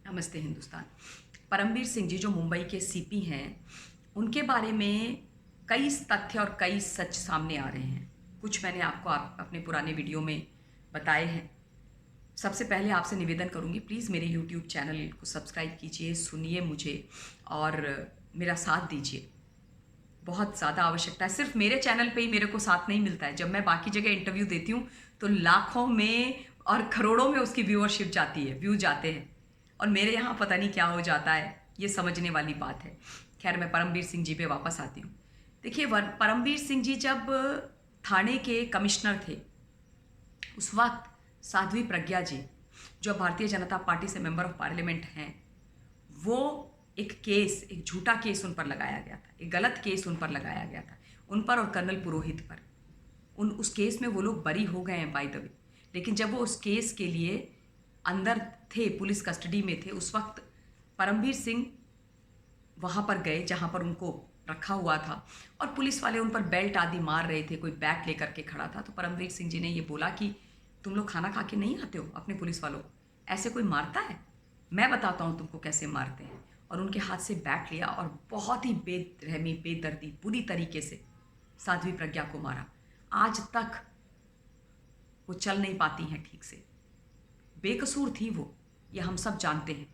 नमस्ते हिंदुस्तान। परमवीर सिंह जी जो मुंबई के सीपी हैं, उनके बारे में कई तथ्य और कई सच सामने आ रहे हैं। कुछ मैंने आपको अपने पुराने वीडियो में बताए हैं। सबसे पहले आपसे निवेदन करूंगी, प्लीज़ मेरे यूट्यूब चैनल को सब्सक्राइब कीजिए, सुनिए मुझे और मेरा साथ दीजिए। बहुत ज़्यादा आवश्यकता है। सिर्फ मेरे चैनल पे ही मेरे को साथ नहीं मिलता है। जब मैं बाकी जगह इंटरव्यू देती हूँ तो लाखों में और करोड़ों में उसकी व्यूअरशिप जाती है, व्यू जाते हैं, और मेरे यहाँ पता नहीं क्या हो जाता है। ये समझने वाली बात है। खैर, मैं परमवीर सिंह जी पे वापस आती हूँ। देखिए, परमवीर सिंह जी जब थाने के कमिश्नर थे, उस वक्त साध्वी प्रज्ञा जी, जो भारतीय जनता पार्टी से मेंबर ऑफ पार्लियामेंट हैं, वो एक झूठा केस उन पर लगाया गया था, एक गलत केस उन पर लगाया गया था, उन पर और कर्नल पुरोहित पर। उस केस में वो लोग बरी हो गए हैं बाय द वे। लेकिन जब वो उस केस के लिए अंदर थे, पुलिस कस्टडी में थे, उस वक्त परमवीर सिंह वहाँ पर गए जहाँ पर उनको रखा हुआ था, और पुलिस वाले उन पर बेल्ट आदि मार रहे थे, कोई बैट लेकर के खड़ा था। तो परमवीर सिंह जी ने ये बोला कि तुम लोग खाना खा के नहीं आते हो अपने पुलिस वालों को? ऐसे कोई मारता है? मैं बताता हूँ तुमको कैसे मारते हैं। और उनके हाथ से बैट लिया और बहुत ही बेरहमी, बेदर्दी, बुरी तरीके से साध्वी प्रज्ञा को मारा। आज तक वो चल नहीं पाती हैं ठीक से। बेकसूर थी वो, ये हम सब जानते हैं,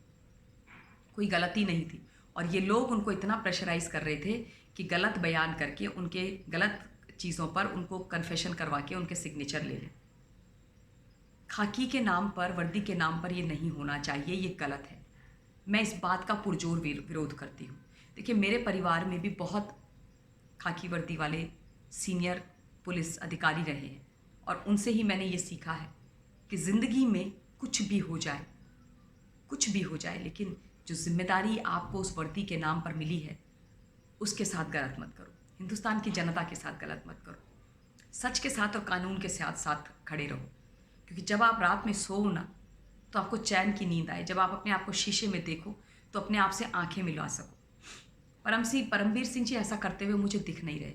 कोई गलती नहीं थी। और ये लोग उनको इतना प्रेशराइज कर रहे थे कि गलत बयान करके उनके गलत चीज़ों पर उनको कन्फेशन करवा के उनके सिग्नेचर ले लें। खाकी के नाम पर, वर्दी के नाम पर ये नहीं होना चाहिए, ये गलत है। मैं इस बात का पुरजोर विरोध करती हूँ। देखिए, मेरे परिवार में भी बहुत खाकी वर्दी वाले सीनियर पुलिस अधिकारी रहे हैं, और उनसे ही मैंने ये सीखा है कि ज़िंदगी में कुछ भी हो जाए, कुछ भी हो जाए, लेकिन जो जिम्मेदारी आपको उस वर्दी के नाम पर मिली है, उसके साथ गलत मत करो। हिंदुस्तान की जनता के साथ गलत मत करो। सच के साथ और कानून के साथ साथ खड़े रहो। क्योंकि जब आप रात में सोओ ना, तो आपको चैन की नींद आए। जब आप अपने आप को शीशे में देखो तो अपने आप से आंखें मिला सको। परमवीर सिंह जी ऐसा करते हुए मुझे दिख नहीं रहे।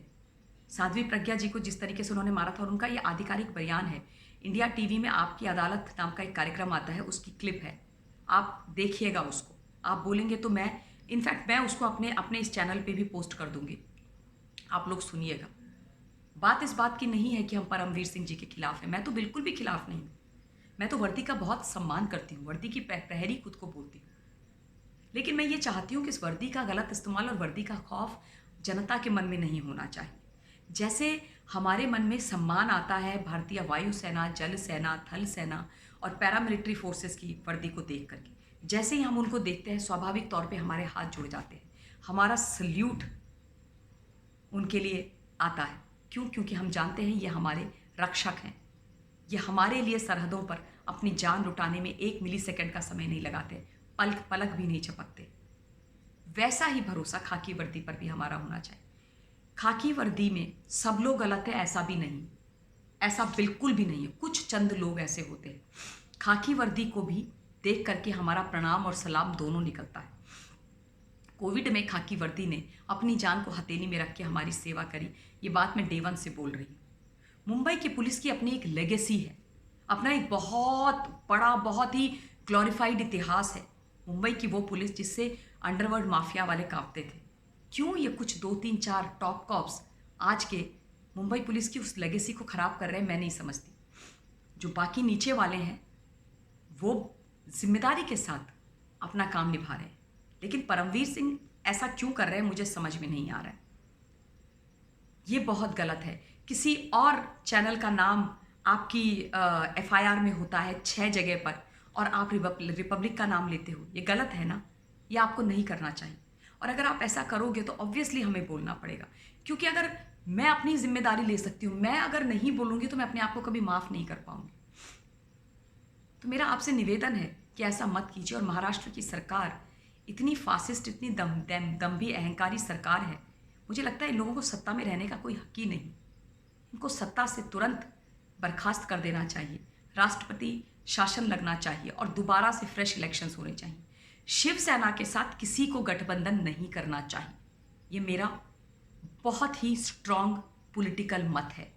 साध्वी प्रज्ञा जी को जिस तरीके से उन्होंने मारा था, और उनका ये आधिकारिक बयान है, इंडिया टीवी में आपकी अदालत नाम का एक कार्यक्रम आता है, उसकी क्लिप है, आप देखिएगा उसको। आप बोलेंगे तो मैं उसको अपने अपने इस चैनल पे भी पोस्ट कर दूंगी, आप लोग सुनिएगा। बात इस बात की नहीं है कि हम परमवीर सिंह जी के खिलाफ हैं, मैं तो बिल्कुल भी खिलाफ नहीं हूँ। मैं तो वर्दी का बहुत सम्मान करती हूँ, वर्दी की प्रहरी खुद को बोलती हूँ। लेकिन मैं ये चाहती हूँ कि इस वर्दी का गलत इस्तेमाल और वर्दी का खौफ जनता के मन में नहीं होना चाहिए। जैसे हमारे मन में सम्मान आता है भारतीय वायुसेना, जल सेना, थल सेना और पैरामिलिट्री फोर्सेस की वर्दी को देख करके, जैसे ही हम उनको देखते हैं, स्वाभाविक तौर पे हमारे हाथ जुड़ जाते हैं, हमारा सल्यूट उनके लिए आता है। क्यों? क्योंकि हम जानते हैं ये हमारे रक्षक हैं, ये हमारे लिए सरहदों पर अपनी जान लुटाने में 1 मिलीसेकंड का समय नहीं लगाते, पलक पलक भी नहीं झपकते। वैसा ही भरोसा खाकी वर्दी पर भी हमारा होना चाहिए। खाकी वर्दी में सब लोग गलत है, ऐसा भी नहीं, ऐसा बिल्कुल भी नहीं है। कुछ चंद लोग ऐसे होते हैं। खाकी वर्दी को भी देख करके हमारा प्रणाम और सलाम दोनों निकलता है। कोविड में खाकी वर्दी ने अपनी जान को हथेली में रख के हमारी सेवा करी, ये बात मैं डे 1 से बोल रही हूँ। मुंबई की पुलिस की अपनी एक लेगेसी है, अपना एक बहुत बड़ा, बहुत ही ग्लोरीफाइड इतिहास है। मुंबई की वो पुलिस जिससे अंडरवर्ल्ड माफिया वाले कांपते थे। क्यों ये कुछ 2 3 4 टॉप कॉप्स आज के मुंबई पुलिस की उस लेगेसी को खराब कर रहे हैं, मैं नहीं समझती। जो बाकी नीचे वाले हैं वो जिम्मेदारी के साथ अपना काम निभा रहे हैं, लेकिन परमवीर सिंह ऐसा क्यों कर रहे हैं मुझे समझ में नहीं आ रहा है। ये बहुत गलत है। किसी और चैनल का नाम आपकी एफआईआर में होता है 6 जगह पर, और आप रिपब्लिक का नाम लेते हो, ये गलत है ना? ये आपको नहीं करना चाहिए। और अगर आप ऐसा करोगे तो ऑब्वियसली हमें बोलना पड़ेगा, क्योंकि अगर मैं अपनी जिम्मेदारी ले सकती हूँ, मैं अगर नहीं बोलूँगी तो मैं अपने आप को कभी माफ़ नहीं कर पाऊँगी। तो मेरा आपसे निवेदन है कि ऐसा मत कीजिए। और महाराष्ट्र की सरकार इतनी फासिस्ट, इतनी दम्भी अहंकारी सरकार है, मुझे लगता है इन लोगों को सत्ता में रहने का कोई हक ही नहीं। इनको सत्ता से तुरंत बर्खास्त कर देना चाहिए, राष्ट्रपति शासन लगना चाहिए और दोबारा से फ्रेश इलेक्शंस होने चाहिए। शिवसेना के साथ किसी को गठबंधन नहीं करना चाहिए, ये मेरा बहुत ही स्ट्रांग पॉलिटिकल मत है,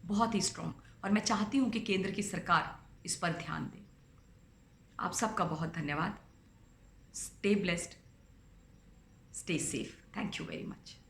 बहुत ही स्ट्रांग। और मैं चाहती हूँ कि केंद्र की सरकार इस पर ध्यान दे। आप सबका बहुत धन्यवाद। Stay blessed, stay safe. Thank you very much.